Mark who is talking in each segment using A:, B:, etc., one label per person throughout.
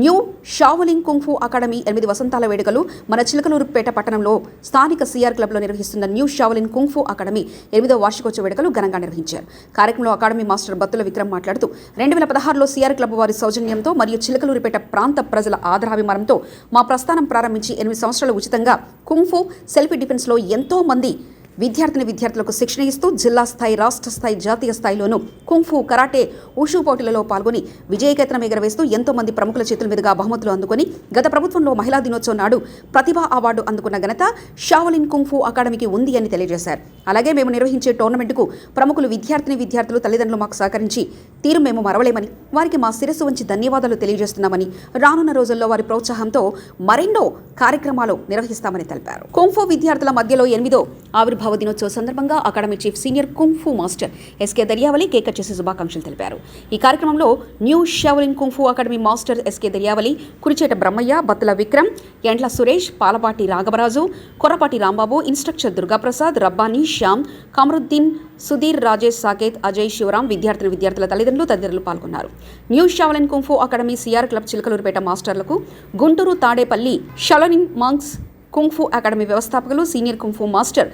A: New షావలింగ్ kung fu academy 8 వసంతాల వేడుకలు మన చిలకలూరుపేట పట్టణంలో స్థానిక సిఆర్ క్లబ్లో నిర్వహిస్తున్న న్యూ షావలింగ్ కుంఫు అకాడమీ 8వ వార్షికోత్సవ వేడుకలు ఘనంగా నిర్వహించారు. కార్యక్రమంలో అకాడమీ మాస్టర్ బత్తుల విక్రమ్ మాట్లాడుతూ 2016లో సిఆర్ క్లబ్ వారి సౌజన్యంతో మరియు చిలకలూరుపేట ప్రాంత ప్రజల ఆదరాభిమానంతో మా ప్రస్థానం ప్రారంభించి 8 సంవత్సరాలు ఉచితంగా కుంఫు సెల్ఫ్ డిఫెన్స్లో ఎంతో మంది విద్యార్థులకు శిక్షణ ఇస్తూ జిల్లా స్థాయి, రాష్ట్ర స్థాయి, జాతీయ స్థాయిలోనూ కుంఫు, కరాటే, ఉషు పోటీలలో పాల్గొని విజయకేతనం ఎగరవేస్తూ ఎంతో మంది ప్రముఖుల చేతుల మీదుగా బహుమతులు అందుకొని గత ప్రభుత్వంలో మహిళా దినోత్సవం నాడు ప్రతిభా అవార్డు అందుకున్న ఘనత షావలిన్ కుంఫు అకాడమీకి ఉంది అని తెలియజేశారు. అలాగే మేము నిర్వహించే టోర్నమెంట్కు ప్రముఖులు విద్యార్థులు తల్లిదండ్రులు మాకు సహకరించి తీరు మేము మరవలేమని, వారికి మా శిరస్సు వంచి ధన్యవాదాలు తెలియజేస్తున్నామని, రానున్న రోజుల్లో వారి ప్రోత్సాహంతో మరెన్నో కార్యక్రమాలు నిర్వహిస్తామని తెలిపారు. కుంఫు విద్యార్థుల మధ్యలో 8వ ఆవిర్భావ దినోత్సవ సందర్భంగా academy chief senior kung fu master SK Daryavali cake cut చేసి శుభాకాంక్షలు తెలిపారు. ఈ కార్యక్రమంలో new Shaolin kung fu academy master SK Daryavali, Kuricheta Brahmaiah, Battula Vikram, Endla Suresh, Palapati Raghavaraju, Korrapati Rambabu, instructor Durgaprasad, Rabbani, Shyam, Kamaruddin, Sudheer, Rajesh, Saketh, Ajay, Sivaram, విద్యార్థుల తల్లిదండ్రులు పాల్గొన్నారు. New Shaolin kung fu academy CR club Chilakaluripet మాస్టర్లకు, Guntur Tadepalli Shaolin monks kung fu academy వ్యవస్థాపకులు senior kung fu master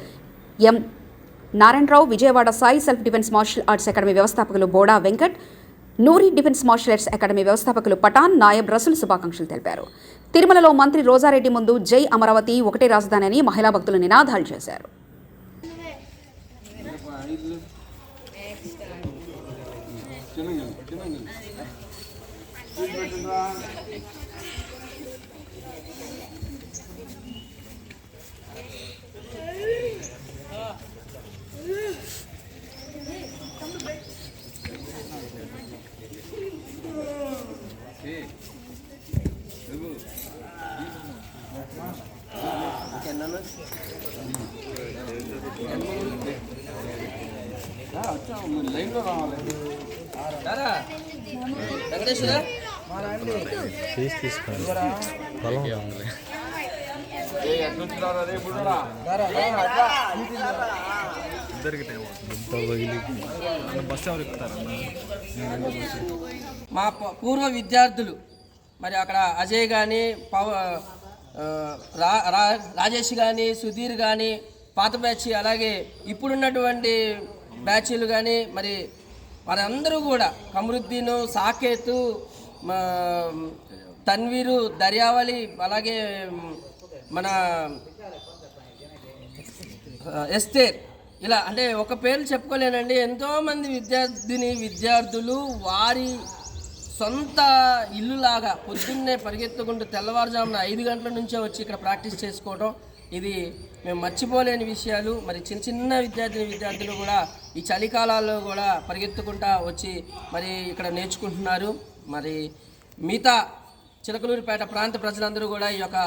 A: M Narayanarao, Vijayawada Sai self defence martial arts academy వ్యవస్థాపకులు Boda Venkat, Noori defence martial arts academy వ్యవస్థాపకులు పఠాన్, నాయబ్ రసూల్ శుభాకాంక్షలు తెలిపారు. తిరుమలలో మంత్రి రోజారెడ్డి ముందు జై అమరావతి ఒకటే రాజధాని అని మహిళా భక్తులు నినాదాలు చేశారు.
B: మా పూర్వ విద్యార్థులు మరి అక్కడ అజయ్ కానీ, రాజేష్ కానీ, సుధీర్ కానీ, పాత బ్యాచ్, అలాగే ఇప్పుడున్నటువంటి బ్యాచీలు కానీ మరి వారందరూ కూడా కమరుద్దీను, సాకేతు, తన్వీరు, దర్యావలి, అలాగే మన ఎస్తేర్, ఇలా అంటే ఒక పేరు చెప్పుకోలేనండి. ఎంతోమంది విద్యార్థులు వారి సొంత ఇల్లులాగా పొద్దున్నే పరిగెత్తుకుంటూ తెల్లవారుజామున 5 గంటల నుంచే వచ్చి ఇక్కడ ప్రాక్టీస్ చేసుకోవడం, ఇది మేము మర్చిపోలేని విషయాలు. మరి చిన్న విద్యార్థులు కూడా ఈ చలికాలాల్లో కూడా పరిగెత్తుకుంటా వచ్చి మరి ఇక్కడ నేర్చుకుంటున్నారు. మరి మిగతా చిలకలూరుపేట ప్రాంత ప్రజలందరూ కూడా ఈ యొక్క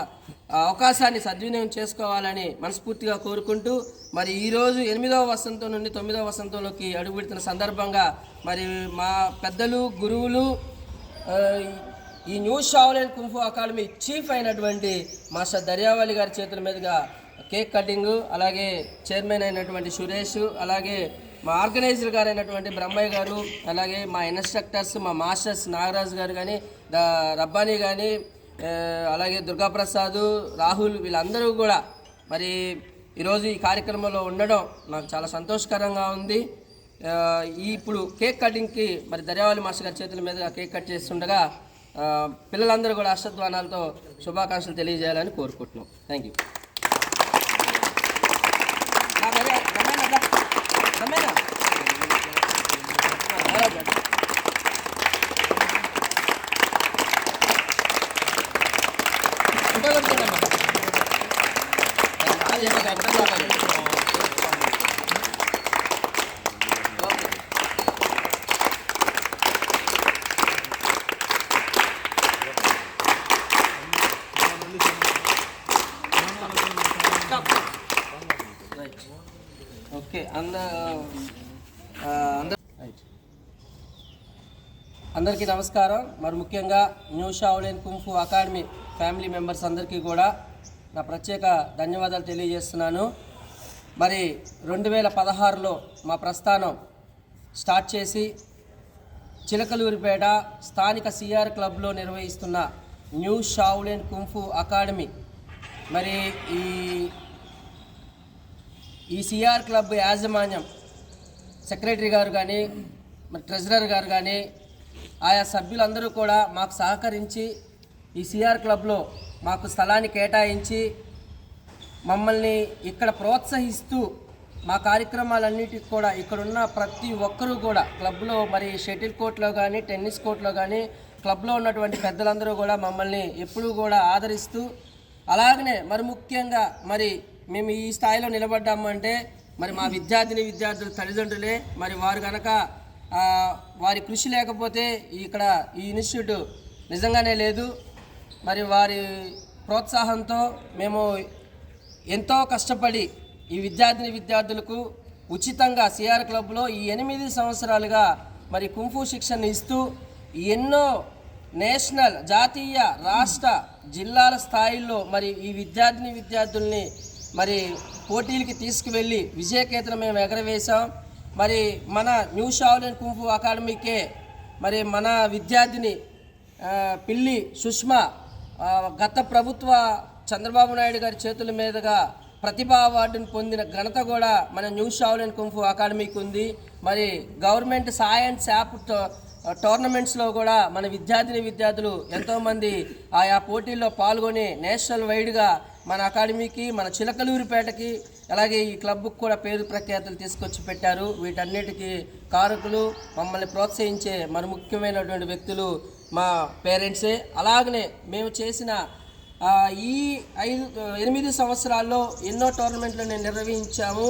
B: అవకాశాన్ని సద్వినియోగం చేసుకోవాలని మనస్ఫూర్తిగా కోరుకుంటూ, మరి ఈరోజు 8వ వసంతం నుండి 9వ వసంతంలోకి అడుగుపెడుతున్న సందర్భంగా మరి మా పెద్దలు, గురువులు, ఈ new Shaolin kung fu academy chief అయినటువంటి మాస్టర్ దర్యావలి గారి చేతుల మీదుగా కేక్ కటింగు, అలాగే చైర్మన్ అయినటువంటి సురేష్, అలాగే మా ఆర్గనైజర్ గారు అయినటువంటి బ్రహ్మయ్య గారు, అలాగే మా ఇన్స్ట్రక్టర్స్, మా మాస్టర్స్ నాగరాజు గారు కానీ, రబ్బానీ కానీ, అలాగే దుర్గాప్రసాద్, రాహుల్, వీళ్ళందరూ కూడా మరి ఈరోజు ఈ కార్యక్రమంలో ఉండడం నాకు చాలా సంతోషకరంగా ఉంది. ఇప్పుడు కేక్ కటింగ్కి మరి దర్యావలి మాస్టర్ గారి చేతుల మీదుగా కేక్ కట్ చేస్తుండగా పిల్లలందరూ కూడా హర్షధ్వానాలతో శుభాకాంక్షలు తెలియజేయాలని కోరుకుంటున్నాం. Thank you. ఓకే, అందరికీ నమస్కారం. మరి ముఖ్యంగా new Shaolin kung fu academy family members అందరికీ కూడా నా ప్రత్యేక ధన్యవాదాలు తెలియజేస్తున్నాను. మరి 2016లో మా ప్రస్థానం స్టార్ట్ చేసి చిలకలూరిపేట స్థానిక సిఆర్ క్లబ్లో నిర్వహిస్తున్న న్యూ షావ్లిన్ కుంఫు అకాడమీ మరి ఈ సిఆర్ క్లబ్ యాజమాన్యం సెక్రటరీ గారు కానీ మరి ట్రెజరర్ గారు కానీ ఆయా సభ్యులందరూ కూడా మాకు సహకరించి ఈ సిఆర్ క్లబ్లో మాకు స్థలాన్ని కేటాయించి మమ్మల్ని ఇక్కడ ప్రోత్సహిస్తూ మా కార్యక్రమాలన్నిటికి కూడా ఇక్కడున్న ప్రతి ఒక్కరూ కూడా క్లబ్లో మరి షటిల్ కోర్టులో కానీ టెన్నిస్ కోర్టులో కానీ క్లబ్లో ఉన్నటువంటి పెద్దలందరూ కూడా మమ్మల్ని ఎప్పుడూ కూడా ఆదరిస్తూ అలాగనే మరి ముఖ్యంగా మరి మేము ఈ స్థాయిలో నిలబడ్డాము మరి మా విద్యార్థుల తల్లిదండ్రులే మరి వారు కనుక వారి కృషి లేకపోతే ఇక్కడ ఈ ఇన్స్టిట్యూట్ నిజంగానే లేదు. మరి వారి ప్రోత్సాహంతో మేము ఎంతో కష్టపడి ఈ విద్యార్థులకు ఉచితంగా సిఆర్ క్లబ్లో ఈ 8 సంవత్సరాలుగా మరి కుంఫు శిక్షణ ఇస్తూ ఎన్నో నేషనల్, జాతీయ, రాష్ట్ర, జిల్లాల స్థాయిల్లో మరి ఈ విద్యార్థుల్ని మరి పోటీలకి తీసుకువెళ్ళి విజయకేతనం మేము ఎగరవేశాం. మరి మన న్యూ షావ్లిన్ కుంఫు అకాడమీకే మరి మన విద్యార్థిని పిల్లి సుష్మా గత ప్రభుత్వ చంద్రబాబు నాయుడు గారి చేతుల మీదుగా ప్రతిభా అవార్డును పొందిన ఘనత కూడా మన న్యూ షావ్లిన్ కుంఫు అకాడమీకి ఉంది. మరి గవర్నమెంట్ సైన్స్ యాప్ టోర్నమెంట్స్లో కూడా మన విద్యార్థులు ఎంతోమంది ఆయా పోటీల్లో పాల్గొని నేషనల్ వైడ్గా మన అకాడమీకి, మన చిలకలూరిపేటకి, అలాగే ఈ క్లబ్కు కూడా పేరు ప్రఖ్యాతులు తీసుకొచ్చి పెట్టారు. వీటన్నిటికీ కారకులు మమ్మల్ని ప్రోత్సహించే మరి ముఖ్యమైనటువంటి వ్యక్తులు మా పేరెంట్సే. అలాగనే మేము చేసిన ఈ 8 సంవత్సరాల్లో ఎన్నో టోర్నమెంట్లు నిర్వహించాము.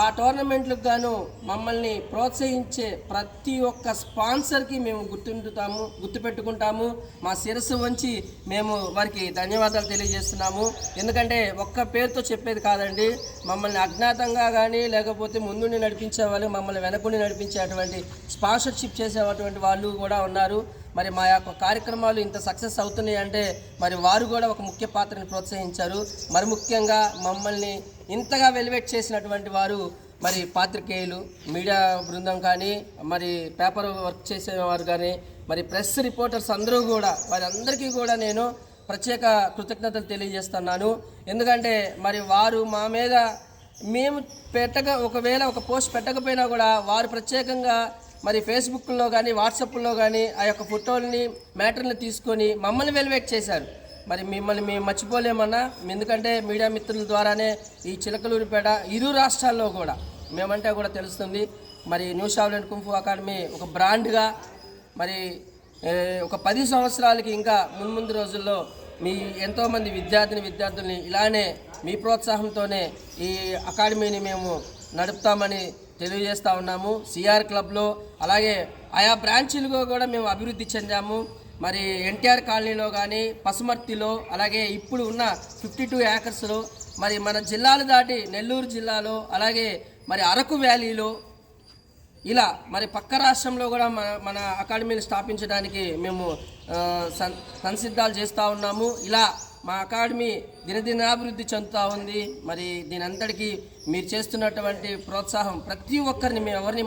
B: ఆ టోర్నమెంట్లకు గాను మమ్మల్ని ప్రోత్సహించే ప్రతి ఒక్క స్పాన్సర్కి మేము గుర్తుపెట్టుకుంటాము. మా శిరస్సు వంచి మేము వారికి ధన్యవాదాలు తెలియజేస్తున్నాము. ఎందుకంటే ఒక్క పేరుతో చెప్పేది కాదండి, మమ్మల్ని అజ్ఞాతంగా కానీ లేకపోతే ముందుండి నడిపించే వాళ్ళు, మమ్మల్ని వెనకుండి నడిపించేటువంటి స్పాన్సర్షిప్ చేసేటువంటి వాళ్ళు కూడా ఉన్నారు. మరి మా యొక్క కార్యక్రమాలు ఇంత సక్సెస్ అవుతున్నాయి అంటే మరి వారు కూడా ఒక ముఖ్య పాత్రని ప్రోత్సహించారు. మరి ముఖ్యంగా మమ్మల్ని ఇంతగా వెలివేట్ చేసినటువంటి వారు మరి పాత్రికేయులు, మీడియా బృందం కానీ, మరి పేపర్ వర్క్ చేసేవారు కానీ, మరి ప్రెస్ రిపోర్టర్స్ అందరూ కూడా వారందరికీ కూడా నేను ప్రత్యేక కృతజ్ఞతలు తెలియజేస్తున్నాను. ఎందుకంటే మరి వారు మా మీద మేము ఒకవేళ ఒక పోస్ట్ పెట్టకపోయినా కూడా వారు ప్రత్యేకంగా మరి ఫేస్బుక్లో కానీ వాట్సాప్లో కానీ ఆ యొక్క ఫోటోల్ని, మ్యాటర్ని తీసుకొని మమ్మల్ని వెలివేట్ చేశారు. మరి మిమ్మల్ని మేము మర్చిపోలేమన్నా. ఎందుకంటే మీడియా మిత్రుల ద్వారానే ఈ చిలకలూరిపేట ఇరు రాష్ట్రాల్లో కూడా మేమంటే కూడా తెలుస్తుంది. మరి న్యూ షావ్లిన్ కుంఫు అకాడమీ ఒక బ్రాండ్గా మరి ఒక 10 సంవత్సరాలకి ఇంకా ముందు రోజుల్లో మీ ఎంతోమంది విద్యార్థుల్ని ఇలానే మీ ప్రోత్సాహంతోనే ఈ అకాడమీని మేము నడుపుతామని తెలియజేస్తూ ఉన్నాము. సిఆర్ క్లబ్లో అలాగే ఆయా బ్రాంచీలుగా కూడా మేము అభివృద్ధి చెందాము. మరి ఎన్టీఆర్ కాలనీలో కానీ, పసుమర్తిలో, అలాగే ఇప్పుడు ఉన్న 52 ఏకర్స్లో, మరి మన జిల్లాలు దాటి నెల్లూరు జిల్లాలో, అలాగే మరి అరకు వ్యాలీలో, ఇలా మరి పక్క రాష్ట్రంలో కూడా మన అకాడమీని స్థాపించడానికి మేము సంసిద్ధాలు చేస్తూ ఉన్నాము. ఇలా మా అకాడమీ దినదినాభివృద్ధి చెందుతూ ఉంది. మరి దీని అంతటికీ మీరు చేస్తున్నటువంటి ప్రోత్సాహం ప్రతి ఒక్కరిని మేము ఎవరిని